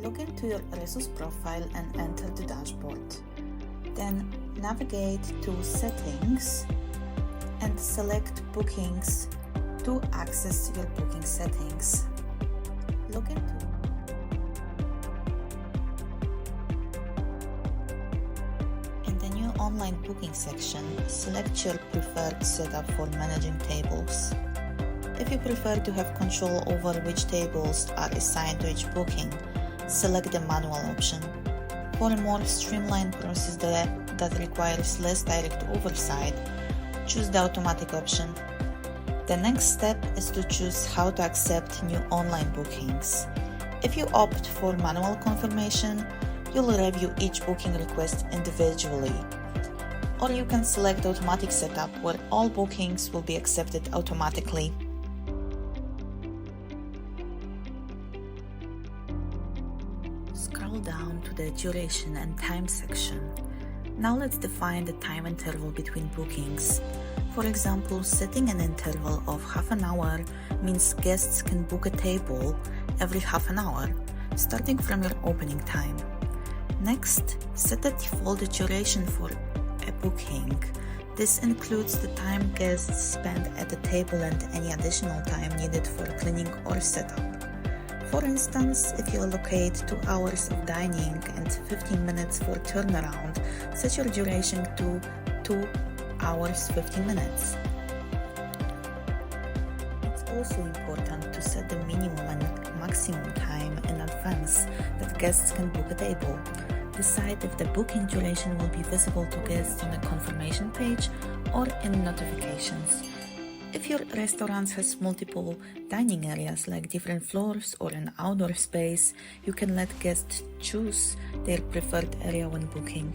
Log into your resOS profile and enter the dashboard. Then navigate to Settings and select Bookings to access your booking settings. Log into In the new online booking section, select your preferred setup for managing tables. If you prefer to have control over which tables are assigned to each booking, select the manual option. For a more streamlined process that requires less direct oversight, choose the automatic option. The next step is to choose how to accept new online bookings. If you opt for manual confirmation, you'll review each booking request individually. Or you can select automatic setup where all bookings will be accepted automatically. Scroll down to the duration and time section. Now let's define the time interval between bookings. For example, setting an interval of half an hour means guests can book a table every half an hour, starting from your opening time. Next, set the default duration for a booking. This includes the time guests spend at the table and any additional time needed for cleaning or setup. For instance, if you allocate 2 hours of dining and 15 minutes for turnaround, set your duration to 2 hours 15 minutes. It's also important to set the minimum and maximum time in advance that guests can book a table. Decide if the booking duration will be visible to guests on a confirmation page or in notifications. If your restaurant has multiple dining areas like different floors or an outdoor space, you can let guests choose their preferred area when booking.